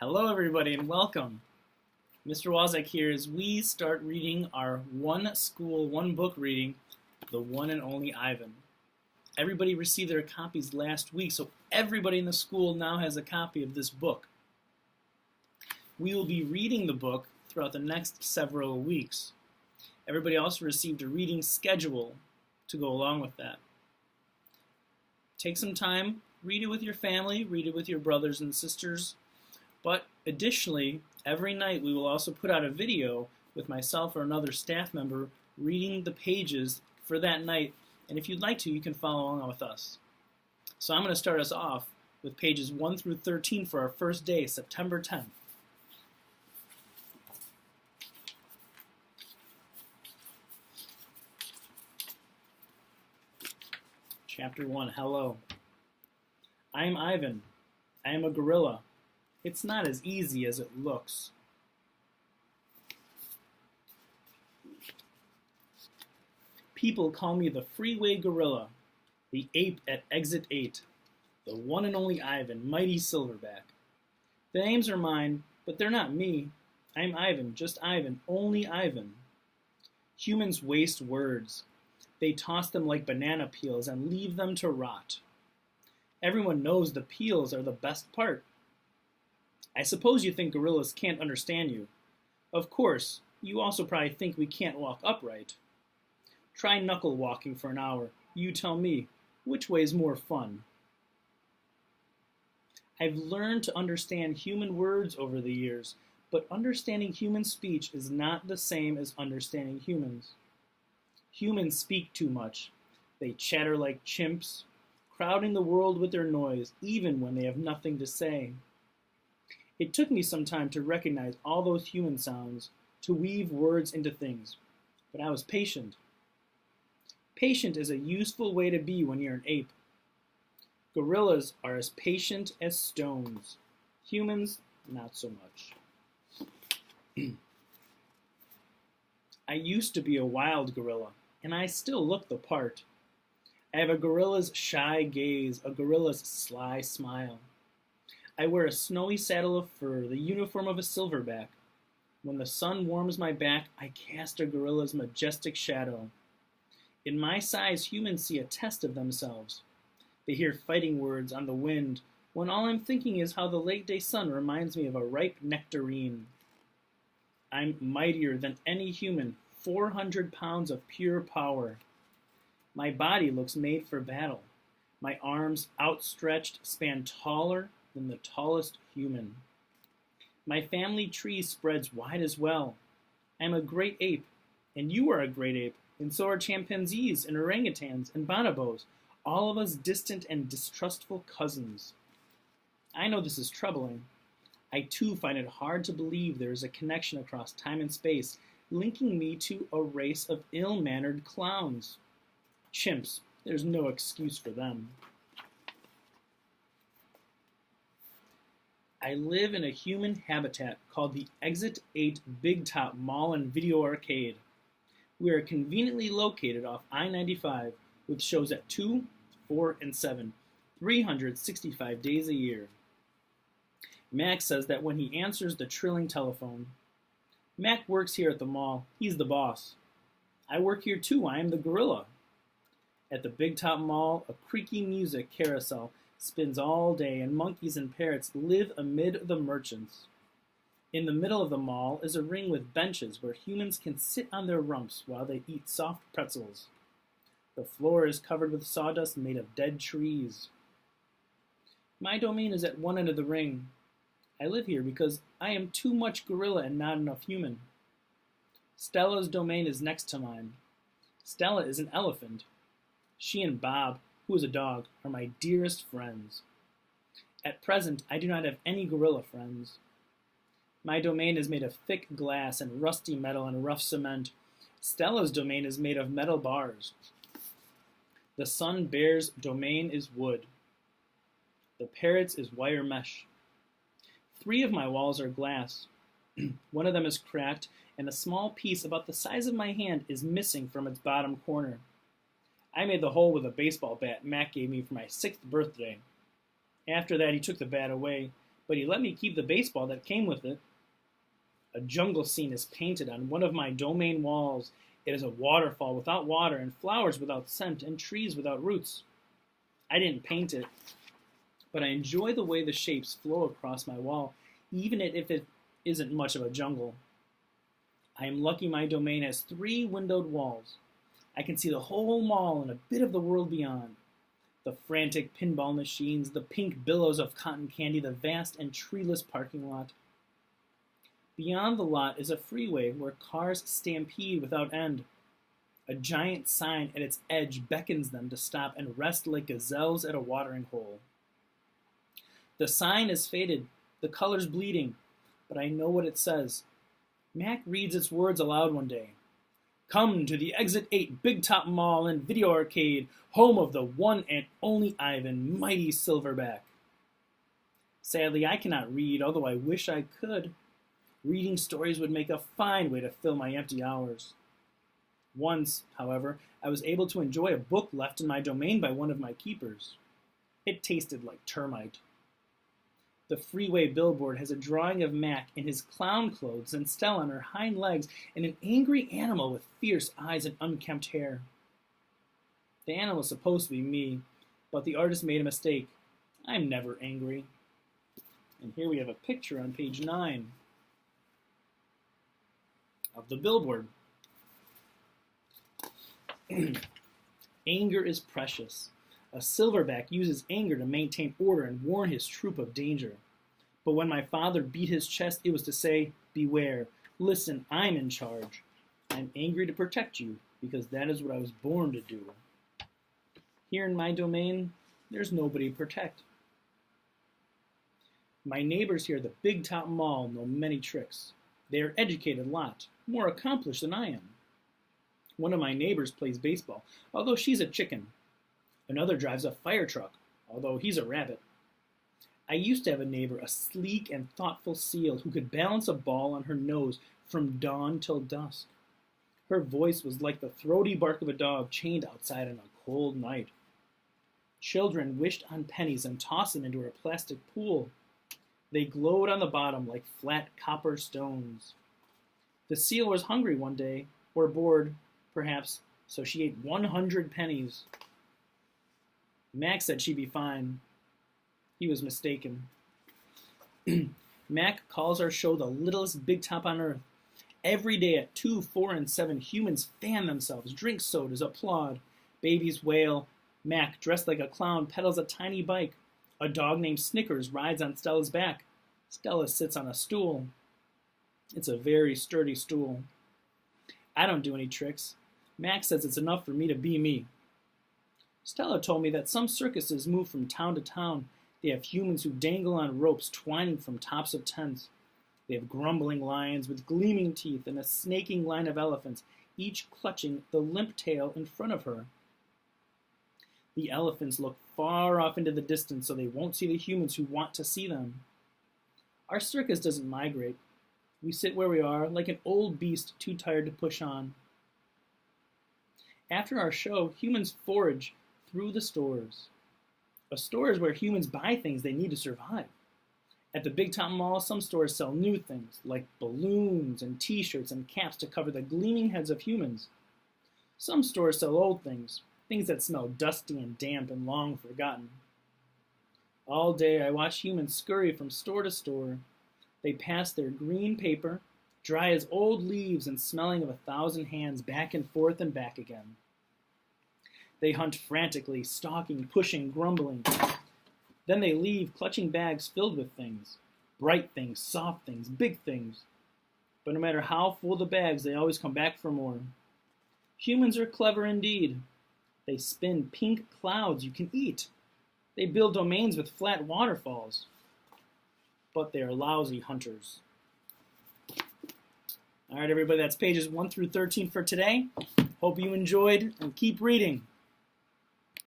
Hello, everybody, and welcome. Mr. Wozak here as we start reading our one school, one book reading, The One and Only Ivan. Everybody received their copies last week, so everybody in the school now has a copy of this book. We will be reading the book throughout the next several weeks. Everybody also received a reading schedule to go along with that. Take some time, read it with your family, read it with your brothers and sisters. But additionally, every night we will also put out a video with myself or another staff member reading the pages for that night. And if you'd like to, you can follow along with us. So I'm going to start us off with pages 1 through 13 for our first day, September 10th. Chapter 1, Hello. I am Ivan. I am a gorilla. It's not as easy as it looks. People call me the freeway gorilla, the ape at exit 8, the one and only Ivan, mighty silverback. The names are mine, but they're not me. I'm Ivan, just Ivan, only Ivan. Humans waste words. They toss them like banana peels and leave them to rot. Everyone knows the peels are the best part. I suppose you think gorillas can't understand you. Of course, you also probably think we can't walk upright. Try knuckle walking for an hour. You tell me, which way's more fun? I've learned to understand human words over the years, but understanding human speech is not the same as understanding humans. Humans speak too much. They chatter like chimps, crowding the world with their noise, even when they have nothing to say. It took me some time to recognize all those human sounds, to weave words into things, but I was patient. Patient is a useful way to be when you're an ape. Gorillas are as patient as stones. Humans, not so much. I used to be a wild gorilla, and I still look the part. I have a gorilla's shy gaze, a gorilla's sly smile. I wear a snowy saddle of fur, the uniform of a silverback. When the sun warms my back, I cast a gorilla's majestic shadow. In my size, humans see a test of themselves. They hear fighting words on the wind, when all I'm thinking is how the late-day sun reminds me of a ripe nectarine. I'm mightier than any human, 400 pounds of pure power. My body looks made for battle. My arms, outstretched, span taller than the tallest human. My family tree spreads wide as well. I am a great ape, and you are a great ape, and so are chimpanzees and orangutans and bonobos, all of us distant and distrustful cousins. I know this is troubling. I too find it hard to believe there is a connection across time and space linking me to a race of ill-mannered clowns. Chimps, there's no excuse for them. I live in a human habitat called the Exit 8 Big Top Mall and Video Arcade. We are conveniently located off I-95 with shows at 2, 4, and 7, 365 days a year. Max says that when he answers the trilling telephone. Mac works here at the mall. He's the boss. I work here too. I am the gorilla. At the Big Top Mall, a creaky music carousel spins all day, and monkeys and parrots live amid the merchants. In the middle of the mall is a ring with benches where humans can sit on their rumps while they eat soft pretzels. The floor is covered with sawdust made of dead trees. My domain is at one end of the ring. I live here because I am too much gorilla and not enough human. Stella's domain is next to mine. Stella is an elephant. She and Bob, who is a dog, are my dearest friends. At present, I do not have any gorilla friends. My domain is made of thick glass and rusty metal and rough cement. Stella's domain is made of metal bars. The sun bear's domain is wood. The parrot's is wire mesh. 3 of my walls are glass. One of them is cracked, and a small piece about the size of my hand is missing from its bottom corner. I made the hole with a baseball bat Mac gave me for my 6th birthday. After that, he took the bat away, but he let me keep the baseball that came with it. A jungle scene is painted on one of my domain walls. It is a waterfall without water, and flowers without scent, and trees without roots. I didn't paint it, but I enjoy the way the shapes flow across my wall, even if it isn't much of a jungle. I am lucky my domain has 3 windowed walls. I can see the whole mall and a bit of the world beyond. The frantic pinball machines, the pink billows of cotton candy, the vast and treeless parking lot. Beyond the lot is a freeway where cars stampede without end. A giant sign at its edge beckons them to stop and rest like gazelles at a watering hole. The sign is faded, the colors bleeding, but I know what it says. Mac reads its words aloud one day. Come to the Exit 8 Big Top Mall and Video Arcade, home of the one and only Ivan, mighty Silverback. Sadly, I cannot read, although I wish I could. Reading stories would make a fine way to fill my empty hours. Once, however, I was able to enjoy a book left in my domain by one of my keepers. It tasted like termite. The freeway billboard has a drawing of Mac in his clown clothes and Stella on her hind legs and an angry animal with fierce eyes and unkempt hair. The animal is supposed to be me, but the artist made a mistake. I'm never angry. And here we have a picture on page 9 of the billboard. Anger is precious. A silverback uses anger to maintain order and warn his troop of danger. But when my father beat his chest, it was to say, beware, listen, I'm in charge. I'm angry to protect you, because that is what I was born to do. Here in my domain, there's nobody to protect. My neighbors here at the Big Top Mall know many tricks. They are educated lot, more accomplished than I am. One of my neighbors plays baseball, although she's a chicken. Another drives a fire truck, although he's a rabbit. I used to have a neighbor, a sleek and thoughtful seal, who could balance a ball on her nose from dawn till dusk. Her voice was like the throaty bark of a dog chained outside on a cold night. Children wished on pennies and tossed them into her plastic pool. They glowed on the bottom like flat copper stones. The seal was hungry one day, or bored, perhaps, so she ate 100 pennies. Mac said she'd be fine. He was mistaken. Mac calls our show the littlest big top on earth. Every day at 2, 4, and 7, humans fan themselves, drink sodas, applaud. Babies wail. Mac, dressed like a clown, pedals a tiny bike. A dog named Snickers rides on Stella's back. Stella sits on a stool. It's a very sturdy stool. I don't do any tricks. Mac says it's enough for me to be me. Stella told me that some circuses move from town to town. They have humans who dangle on ropes twining from tops of tents. They have grumbling lions with gleaming teeth and a snaking line of elephants, each clutching the limp tail in front of her. The elephants look far off into the distance so they won't see the humans who want to see them. Our circus doesn't migrate. We sit where we are, like an old beast too tired to push on. After our show, humans forage through the stores. A store is where humans buy things they need to survive. At the Big Top Mall, some stores sell new things, like balloons and t-shirts and caps to cover the gleaming heads of humans. Some stores sell old things, things that smell dusty and damp and long forgotten. All day I watch humans scurry from store to store. They pass their green paper, dry as old leaves and smelling of 1,000 hands, back and forth and back again. They hunt frantically, stalking, pushing, grumbling. Then they leave, clutching bags filled with things. Bright things, soft things, big things. But no matter how full the bags, they always come back for more. Humans are clever indeed. They spin pink clouds you can eat. They build domains with flat waterfalls. But they are lousy hunters. All right, everybody, that's pages 1 through 13 for today. Hope you enjoyed, and keep reading.